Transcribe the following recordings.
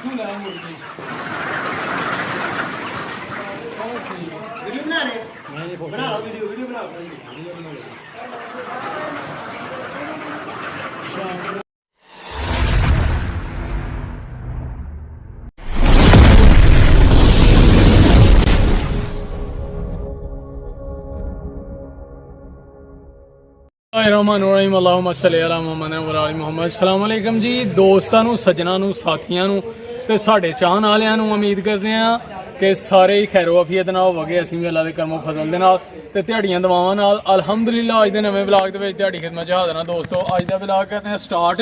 Video बना ले बना लो वीडियो बना अस्सलामुअलैकुम जी दोस्तों नूं सज्जनां नूं साथियां नूं ते साडे चाहण वालियां नूं उम्मीद करदे हां कि सारे ही खैरो अफीयत नाल होवगे। असीं भी अल्लाह दे करमो फजल दे नाल ते दिहाड़ियां दवावां नाल अल्हम्दुलिल्लाह अज दे नवें ब्लॉग दे विच दिहाड़ी खिदमत च हाज़र हां दोस्तों। अज दा ब्लॉग करने आं स्टार्ट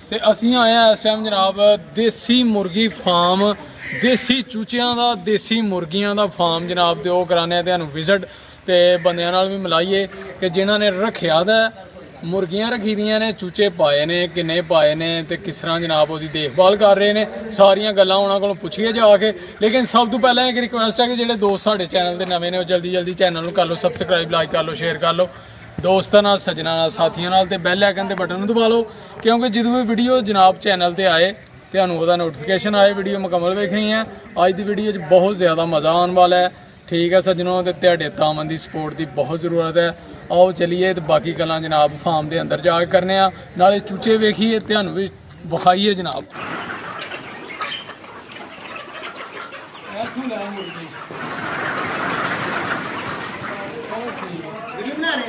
ते असीं आए हां इस टाइम जनाब देसी मुर्गी फार्म देसी चूचियां दा देसी मुर्गियां दा फार्म जनाब ते ओह कराने आं तुहानूं विजिट ते बंदियां नाल भी मिलाइए कि जिन्हां ने रखिया दा मुर्गियां रखी दियां ने चूचे पाए ने किन्ने पाए ने ते किस तरह जनाब उसकी देखभाल कर रहे हैं सारियां गल्लां उन्हां कोलों पुछिए जाके। लेकिन सब तो पहले एक रिक्वेस्ट है कि जो दोस्त साढ़े चैनल के नवे ने जल्दी जल्दी चैनल को कर लो सबसक्राइब लाइक कर लो शेयर कर लो दोस्तों नाल सज्जनां नाल साथियां नाल ते बैल आइकन के बटन दबा लो क्योंकि जो भी वीडियो जनाब चैनल पर आए तुहानूं उहदा नोटिफिकेशन आए वीडियो मुकम्मल वेखनी है। अज की वीडियो बहुत ज़्यादा मज़ा आने वाला है ठीक है सज्जनों ते तुहाडे तामन की सपोर्ट की बहुत ज़रूरत है। आओ चलिए तो बाकी गल्लां जनाब फार्म के अंदर जाके करने आ नाले चूचे वेखिए तुहानूं भी विखाइए जनाब। वीडियो बना ले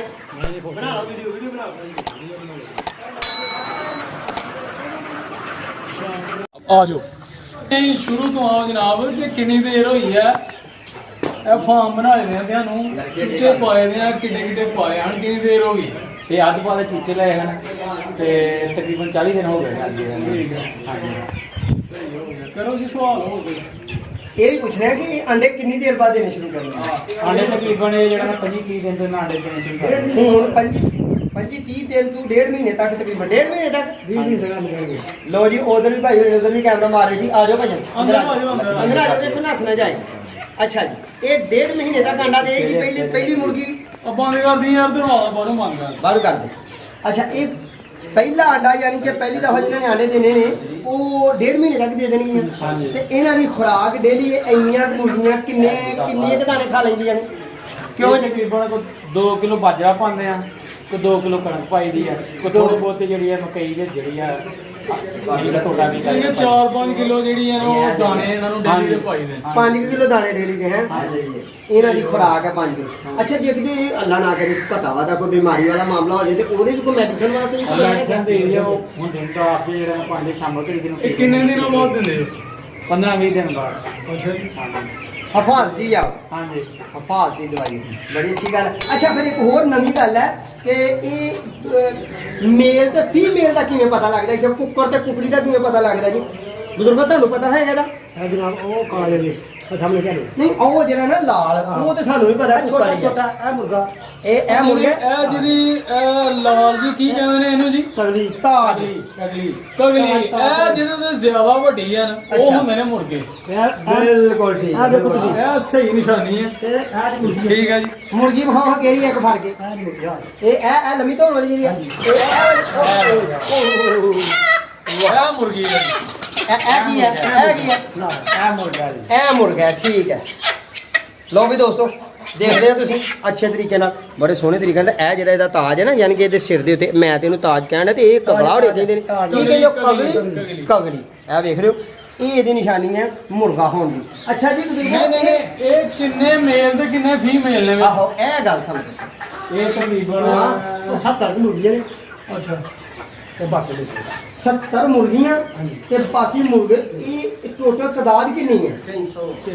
बना लो वीडियो बना आ जाओ शुरू तो आओ जनाब कि कितनी देर हुई है फार्म बनाए दे चूचे पाए दे किड्डे किड्डे पाए हैं कितनी देर हो गई ये अद्ध पाले चूचे लए हैं ते तकरीबन 40 दिन हो गए हैं। ठीक है सही हो गया करो जी सवाल हो गए ये भी पूछना है कि अंडे कितनी देर बाद देने शुरू करने अंडे तकरीबन ये जेड़ा 25-30 दिन तो अंडे देने शुरू कर हूँ 25-30 दिन तू 1.5 महीने तक तकरीबन 1.5 महीने तक लो जी उधर भी भाई उधर भी कैमरा मारे जी आ जाओ भजन अंदर आ जाओ देखो ना सुना जाए। अच्छा जी ये 1.5 महीने तक अंडा देगी पहली मुर्गी बंद कर दी यार दरवाजा बाहरों बंद कर बाहर कर दे। अच्छा ये पहला अंडा यानी कि पहली दफा जिन्होंने अंडे देने ने वो 1.5 महीने तक दे देनी है ते इन्हां दी खुराक डेली इंनियां मुर्गियां किन्ने क दाने खा लैंदियां ने क्यों तकरीबन 2 किलो बाजरा पाते हैं तो 2 किलो कणक पाई दी है कोई थोड़ी बहुत जी है मकई जी है 4-5 किलो जी दाने डेली दे पाई दे 5 किलो दाने डेली दे हैं इन्हां दी खुराक है 5 किलो। अच्छा जे कि अल्लाह ना करे घटा वादा कोई बीमारी वाला मामला हो जाए तो ओदे भी कोई मेडिसिन वास्ते मेडिसिन दे रही है वो हुण दिन तो आप जेड़ा पांच शाम को दिन कितने दिनों बाद देंदे 15-20 दिन बाद। अच्छा जी हफाज दी जाओ हाँ जी हफाज दी दवाई बड़ी अच्छी गल। अच्छा फिर एक होर नवी गल है कि ये मेल ते फीमेल का किवें पता लगदा है कुकर ते कुकड़ी का किवें पता लगदा जी बुजुर्गो तुहानूं पता है ਇਹਦਾ जनाब वो काले ने सामने क्या नहीं ਉਹ ਜਿਹੜਾ ਨਾ ਲਾਲ ਉਹ ਤੇ ਸਾਨੂੰ ਵੀ ਪਤਾ ਕੁੱਕਾ ਨਹੀਂ छोटा ए मुर्गा ਇਹ ਮੁਰਗਾ ਇਹ ਜਿਹੜੀ ਲਾਲ ਜੀ ਕੀ ਕਹਿੰਦੇ ਨੇ ਇਹਨੂੰ ਜੀ तगड़ी ਤਾਜ ਕਗਲੀ ਕਗਲੀ ਇਹ ਜਿਹਦੇ ਤੋਂ ਜ਼ਿਆਦਾ ਵੱਡੀ ਹੈ ਨਾ ਉਹ ਹੁੰਦੇ ਨੇ ਮੁਰਗੇ ਬਿਲਕੁਲ ਠੀਕ ਹੈ ਇਹ ਸਹੀ ਨਿਸ਼ਾਨੀ ਹੈ ਠੀਕ ਹੈ ਜੀ ਮੁਰਗੀ ਵਿਖਾਵਾਂ ਕਿਹੜੀ ਇੱਕ ਫੜ ਕੇ ਇਹ ਲੰਮੀ ਧੌਣ ਵਾਲੀ ਜਿਹੜੀ ਇਹ ਮੁਰਗੀ ਹੈ ਇਹ ਕੀ ਹੈ ਇਹ ਮੁਰਗਾ ਠੀਕ ਹੈ। ਲਓ ਵੀ ਦੋਸਤੋ ਦੇਖਦੇ ਹੋ ਤੁਸੀਂ ਅੱਛੇ ਤਰੀਕੇ ਨਾਲ ਬੜੇ ਸੋਹਣੇ ਤਰੀਕੇ ਨਾਲ ਇਹ ਜਿਹੜਾ ਇਹਦਾ ਤਾਜ ਹੈ ਨਾ ਯਾਨੀ ਕਿ ਇਹਦੇ ਸਿਰ ਦੇ ਉੱਤੇ ਮੈਂ ਤੇ ਇਹਨੂੰ ਤਾਜ ਕਹਿੰਦਾ ਤੇ ਇਹ ਕਗਲਾ ਹੋੜੇ ਕਹਿੰਦੇ ਨੇ ਕੀ ਕਹਿੰਦੇ ਕਗਲੀ ਇਹ ਵੇਖ ਰਹੇ ਹੋ ਇਹ ਇਹਦੀ ਨਿਸ਼ਾਨੀ ਹੈ ਮੁਰਗਾ ਹੋਣ ਦੀ। ਅੱਛਾ ਜੀ ਇਹ ਕਿੰਨੇ ਮੇਲ ਤੇ ਕਿੰਨੇ ਫੀਮੇਲ ਨੇ ਆਹੋ ਇਹ ਗੱਲ ਸਮਝ ये तकरीबन 70 मुर्गियां ने ਅੱਛਾ ते बाकी 70 ਮੁਰਗੀਆਂ ਤੇ ਬਾਕੀ ਮੁਰਗੇ ਇਹ ਟੋਟਲ ਤਾਦਾਦ ਕਿੰਨੀ ਹੈ 300 ਤੇ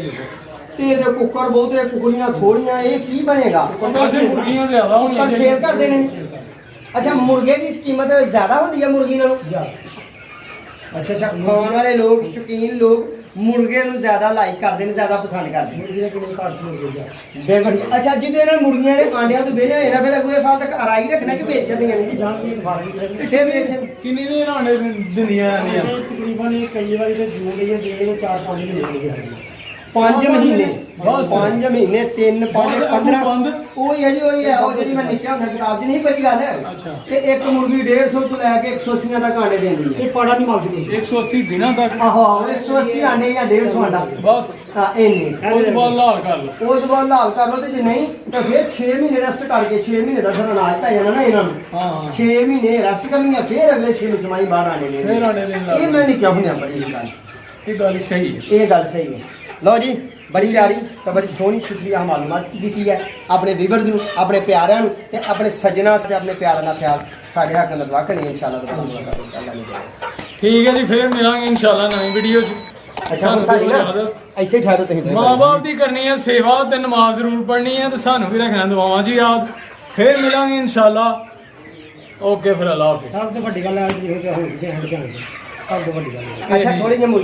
ਇਹਦੇ ਕੁੱਕਰ ਬਹੁਤੇ ਕੁਕੜੀਆਂ ਥੋੜੀਆਂ ਇਹ ਕੀ ਬਣੇਗਾ ਵੈਸੇ ਮੁਰਗੀਆਂ ਜ਼ਿਆਦਾ ਹੋਣੀਆਂ ਪਰ ਸੇਲ ਕਰਦੇ ਨੇ। ਅੱਛਾ ਮੁਰਗੇ ਦੀ ਕੀਮਤ ਜ਼ਿਆਦਾ ਹੁੰਦੀ ਹੈ ਮੁਰਗੀ ਨਾਲੋਂ ਅੱਛਾ ਖਾਣ ਵਾਲੇ ਲੋਕ ਸ਼ੌਕੀਨ ਲੋਕ ਮੁਰਗੇ ਨੂੰ ਜ਼ਿਆਦਾ ਲਾਈਕ ਕਰਦੇ ਨੇ ਜ਼ਿਆਦਾ ਪਸੰਦ ਕਰਦੇ ਨੇ ਬਿਲਕੁਲ। ਅੱਛਾ ਜਿੱਦੇ ਇਹਨਾਂ ਮੁਰਗੀਆਂ ਦੇ ਆਂਡਿਆਂ ਤੋਂ ਵੇਲੇ ਇਹਨਾਂ ਫਿਰ ਅਗਲੇ ਸਾਲ ਤੱਕ ਅਰਾਈ ਰੱਖਣਾ ਕਿ ਵੇਚਣੀਆਂ ਨੇ ਫਿਰ ਵੇਚਣ ਕਿੰਨੀ ਦੇ ਆਂਡੇ ਦਿੰਦੀਆਂ ਰਹਿੰਦੀਆਂ तकरीबन कई बार जूड़ 4-5 महीने 5 ਮਹੀਨੇ ਬਸ। 5 ਮਹੀਨੇ 3 5 ਬਸ, 15 ਬੰਦ। ਉਹੀ ਹੈ ਜੀ ਉਹੀ ਹੈ ਉਹ ਜਿਹੜੀ ਮੈਂ ਨਿੱਕਿਆ ਹੁੰਦਾ ਕਿਤਾਬ 'ਚ ਨਹੀਂ ਪੜ੍ਹੀ ਗੱਲ ਅੱਛਾ। ਤੇ ਇੱਕ ਮੁਰਗੀ 150 ਤੋਂ ਲੈ ਕੇ 180 ਤੱਕ ਆਂਡੇ ਦਿੰਦੀ ਹੈ ਇਹ ਪਾੜਾ ਨਹੀਂ ਮੰਗਦੀ 180 ਦਿਨਾਂ ਤੱਕ ਆਹੋ 180 ਆਂਡੇ ਜਾਂ 150 ਆਂਡਾ ਬਸ ਹਾਂ ਇੰਨੇ ਉਸ ਤੋਂ ਬਾਅਦ ਲਾਲ ਕਰ ਲਓ ਉਸ ਤੋਂ ਬਾਅਦ ਲਾਲ ਕਰ ਲਓ ਤੇ ਜੇ ਨਹੀਂ ਤਾਂ ਫਿਰ 6 ਮਹੀਨੇ ਰੈਸਟ ਕਰਕੇ 6 ਮਹੀਨੇ ਦਾ ਫਿਰ ਅਨਾਜ ਪੈ ਜਾਣਾ ਨਾ ਇਹਨਾਂ ਨੂੰ ਹਾਂ ਹਾਂ 6 ਮਹੀਨੇ ਰੈਸਟ ਕਰਨੀ ਹੈ ਫਿਰ ਅਗਲੇ 6 ਮਹੀਨੇ ਸਮਾਈ ਬਾਹਰ ਆਣੇ ਨੇ ਫਿਰ ਆਂਡੇ ਦੇਣ ਲੱਗ ਇਹ ਮੈਂ ਨਹੀਂ ਕਿਹਾ ਹੁਣਿਆ ਬੜੀ ਇਹ ਗੱਲ ਇਹ ਗੱਲ ਸਹੀ ਹੈ ਇਹ ਗੱਲ ਸਹੀ ਹੈ ਲਓ ਜੀ ਬੜੀ ਪਿਆਰੀ ਤੇ ਬੜੀ ਸੋਹਣੀ ਸ਼ੁਕਰੀਆ ਮਾਲੂਮਾਤ ਦਿੱਤੀ ਹੈ ਆਪਣੇ ਵੀਵਰਸ ਨੂੰ ਆਪਣੇ ਪਿਆਰਿਆਂ ਨੂੰ ਤੇ ਆਪਣੇ ਸੱਜਣਾ ਤੇ ਆਪਣੇ ਪਿਆਰਾਂ ਦਾ ਖਿਆਲ ਸਾਡੇ ਹੱਕ ਨਾਲ ਦੁਆ ਕਰਨੀ ਇਨਸ਼ਾਅੱਲਾ ਦੁਬਾਰਾ ਮੁਲਾਕਾਤ ਅੱਲਾਹ ਨੇ ਠੀਕ ਹੈ ਜੀ ਫਿਰ ਮਿਲਾਂਗੇ ਇਨਸ਼ਾਅੱਲਾ ਨਵੀਂ ਵੀਡੀਓ 'ਚ ਅੱਛਾ ਹੁਣ ਸਾਡੀ ਨਾ ਇੱਥੇ ਹੀ ਠਹਿਰੋ ਤੁਸੀਂ ਮਾਂ ਬਾਪ ਦੀ ਕਰਨੀ ਹੈ ਸੇਵਾ ਤੇ ਨਮਾਜ਼ ਜ਼ਰੂਰ ਪੜ੍ਹਨੀ ਹੈ ਤੇ ਸਾਨੂੰ ਵੀ ਰੱਖਣਾ ਦੁਆਵਾਂ 'ਚ ਯਾਦ ਫਿਰ ਮਿਲਾਂਗੇ ਇਨਸ਼ਾਅੱਲਾ ਓਕੇ ਫਿਰ ਅੱਲਾਹ ਹਾਫਿਜ਼ ਸਭ ਤੋਂ ਵੱਡੀ ਗੱਲ ਹੈ ਕਿ ਇਹ ਹੋ ਗਿਆ ਸਭ ਤੋਂ ਵੱਡੀ ਗੱਲ ਹੈ ਅੱਛਾ ਥੋੜੀ ਜਿਹੀ